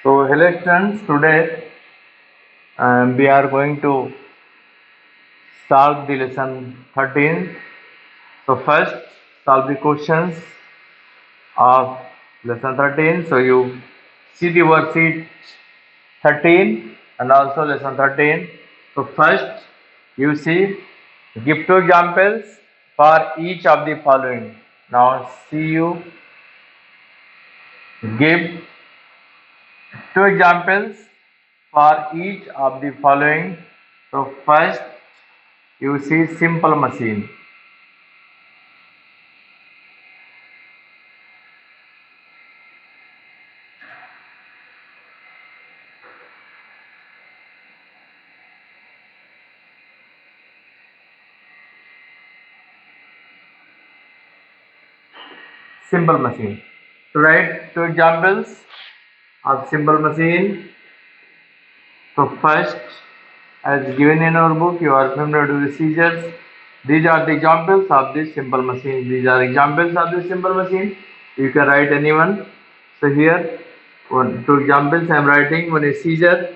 So, hello students, today we are going to solve the lesson 13. So, first solve the questions of lesson 13. So, you see the worksheet 13 and also lesson 13. So, first you see give two examples for each of the following. Now, see you give two examples for each of the following. So, first you see simple machine. Simple machine. To write two examples of simple machine. So first, as given in our book, you are familiar with the scissors. These are the examples of this simple machine. These are examples of this simple machine. You can write anyone. So here, two examples I am writing. One is scissor.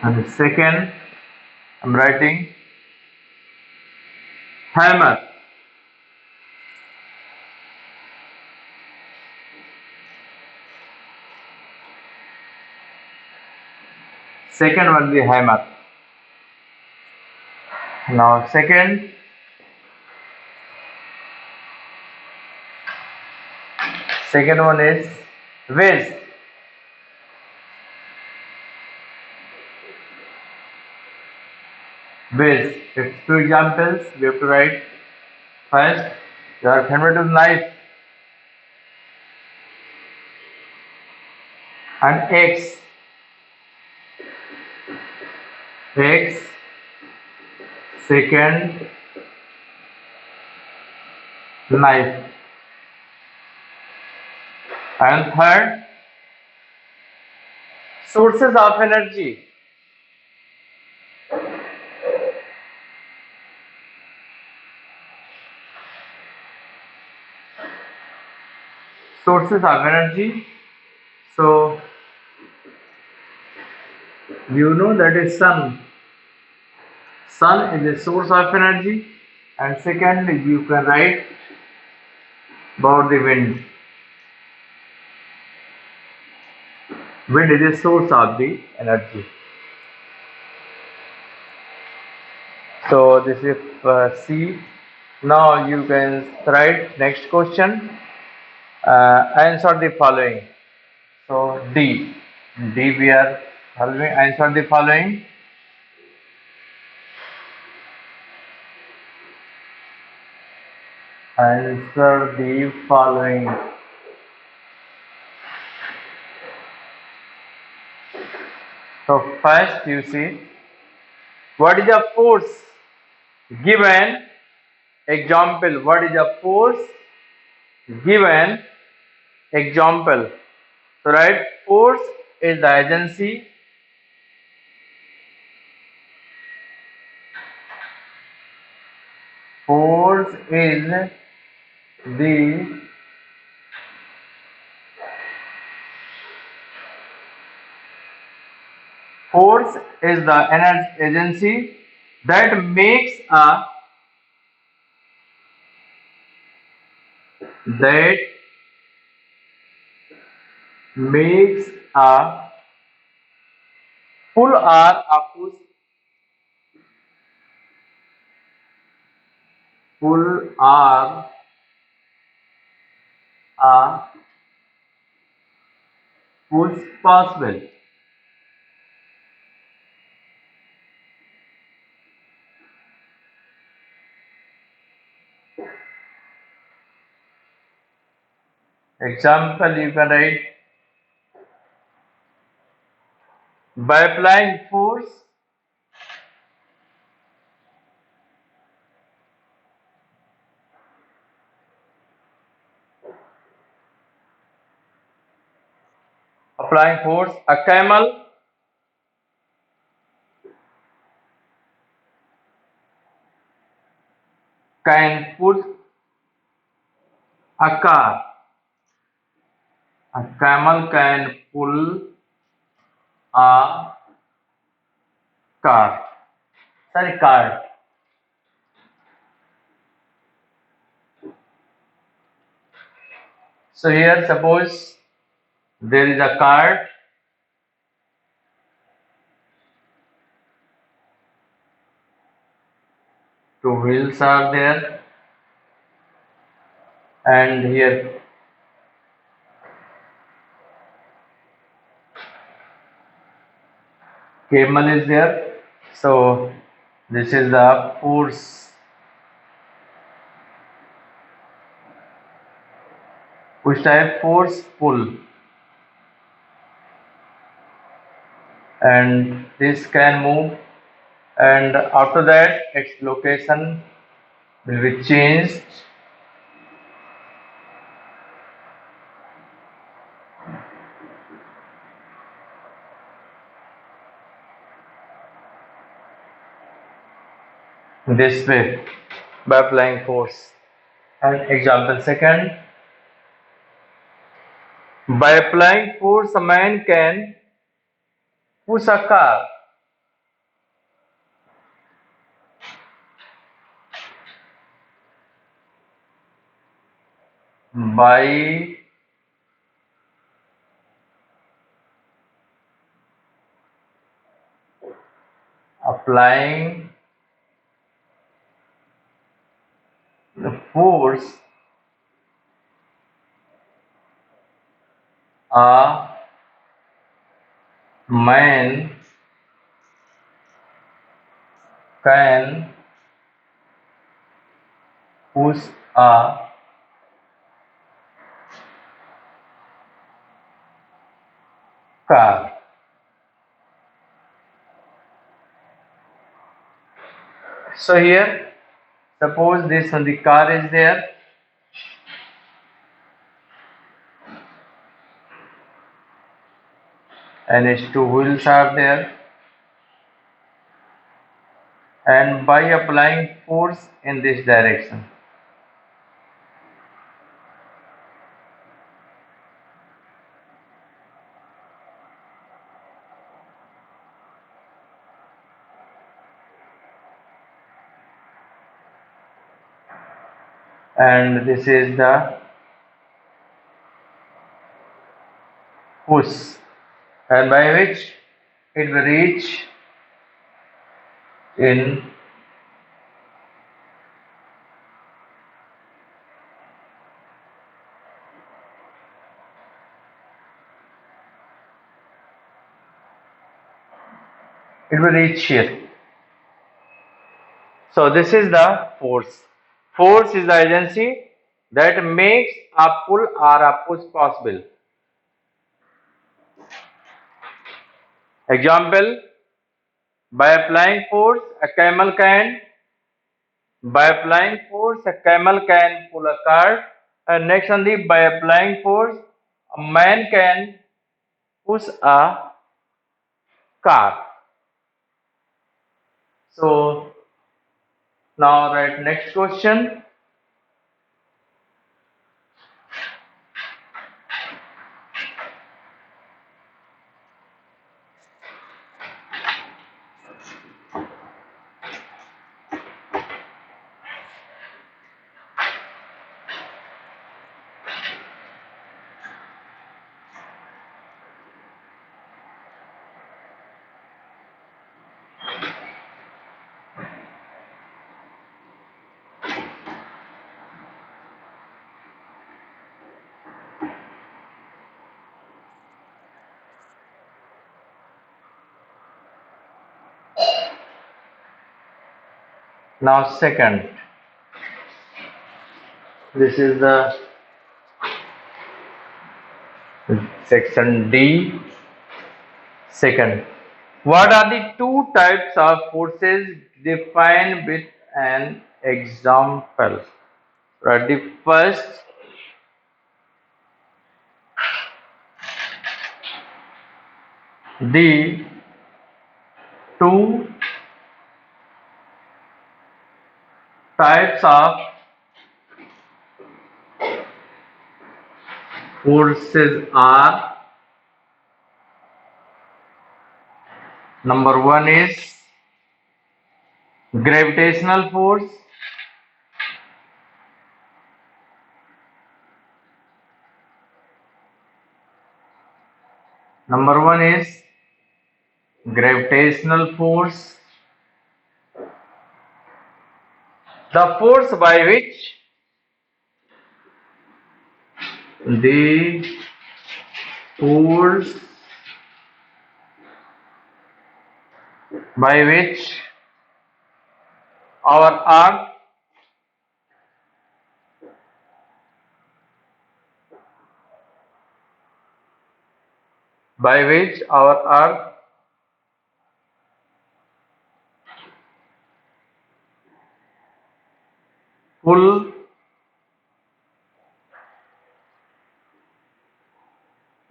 And the second, I am writing hammer. Second one, the hammer. Now second one is vase. Vase. It's two examples. We have to write. First, your favorite knife and X. X. Second, knife. And third, sources of energy. Sources of energy. So, you know that is sun. Sun is a source of energy. And second, you can write about the wind. Wind is a source of the energy. So, this is C. Now, you can write next question. Answer the following. So D we are following. Answer the following. Answer the following. So first you see what is the force given example. What is the force given example? So right, force is the agency. Force is the force is the energy agency that makes a that makes a pull or a push, pull or a push possible. Example you can write by applying force a camel can push A car. A camel can pull a car. Sorry, cart. So here suppose there is a cart, two wheels are there, and here camel is there. So this is the force which type force pull, and this can move, and after that its location will be changed. This way by applying force. And example second, by applying force a man can push a car. By applying the force a man can push a car. So here suppose this one the car is there, and its two wheels are there, and by applying force in this direction, and this is the push, and by which it will reach in it will reach here. So this is the force. Force is the agency that makes a pull or a push possible. Example, by applying force a camel can pull a cart, and next on the by applying force a man can push a car. So now write next question. Now second, this is the section D. Second, what are the two types of forces defined with an example? Right, the first, the two types of forces are: number one is gravitational force, number one is gravitational force, the force by which the force by which our earth by which our earth pull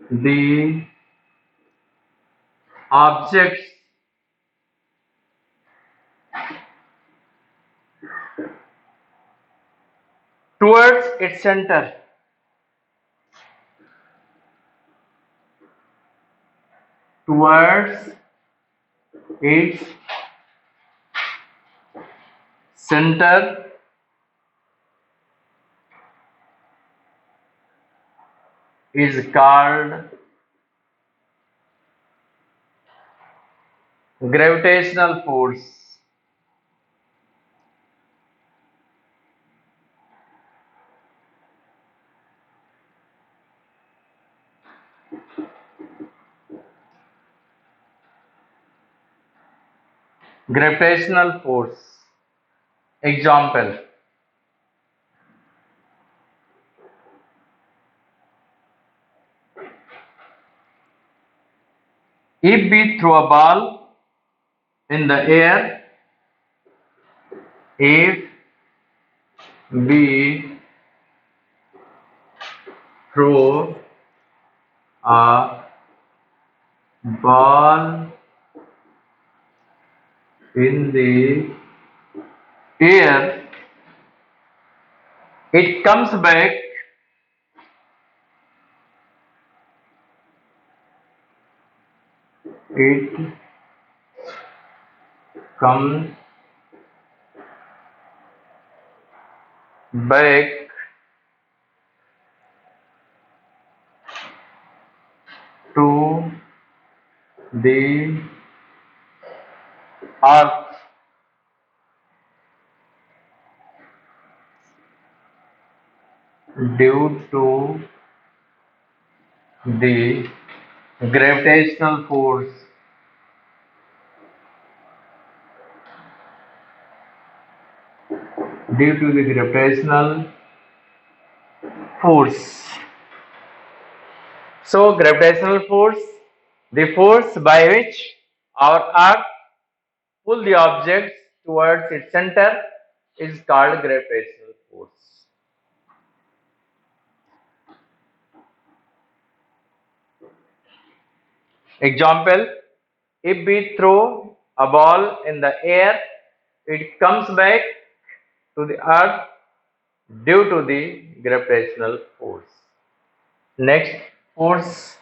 the objects towards its center, towards its center is called gravitational force. Gravitational force. Example: if we throw a ball in the air, if we throw a ball in the air, it comes back it comes back to the earth due to the gravitational force. Due to the gravitational force. So, gravitational force, the force by which our earth pull the objects towards its center, is called gravitational force. Example: if we throw a ball in the air, it comes back to the earth due to the gravitational force. Next force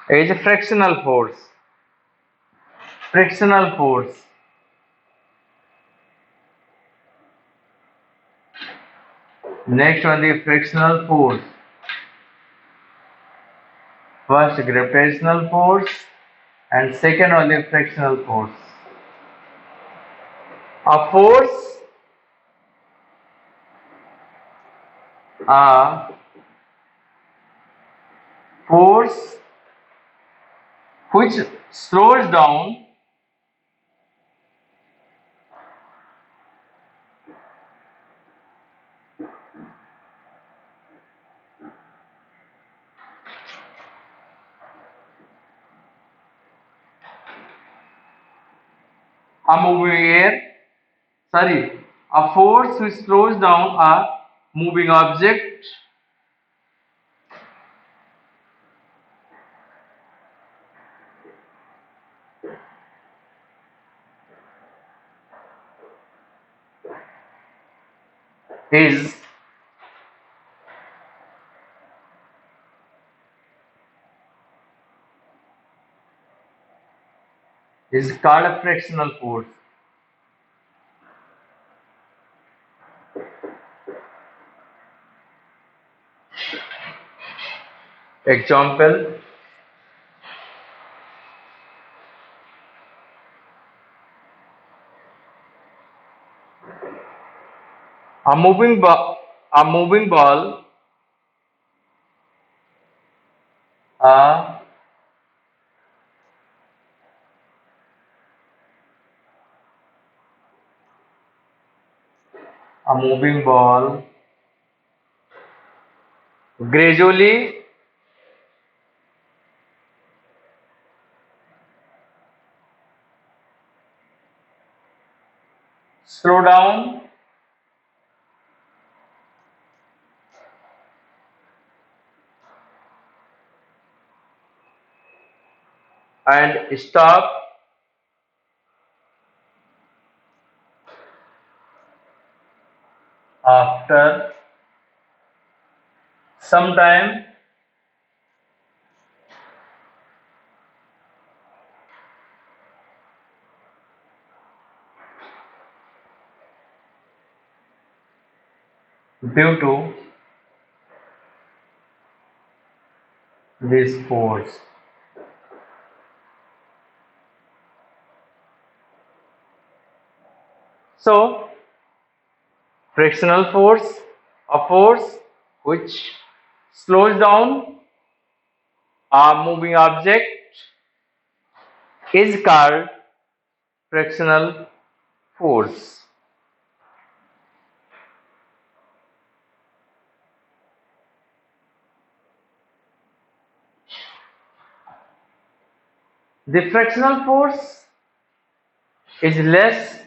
is frictional force. Frictional force. Next one, the frictional force. First gravitational force and second one the frictional force. A force, a force which slows down a moving air, a force which slows down a moving object is called a frictional force. Example, a moving ball, a moving ball gradually slow down and stop after some time due to this force. So, frictional force, a force which slows down a moving object, is called frictional force. The frictional force is less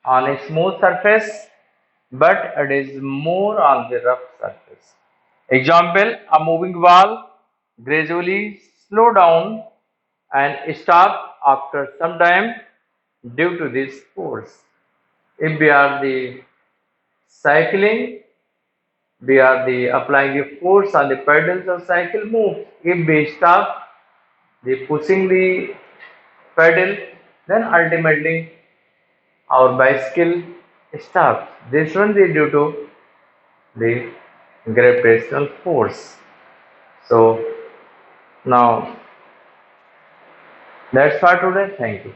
on a smooth surface, but it is more on the rough surface. Example, a moving ball gradually slow down and stop after some time due to this force. If we are the cycling, we are the applying the force on the pedals of cycle moves. If we stop the pushing the pedal, then ultimately our bicycle stops. This one is due to the gravitational force. So now that's for today. Thank you.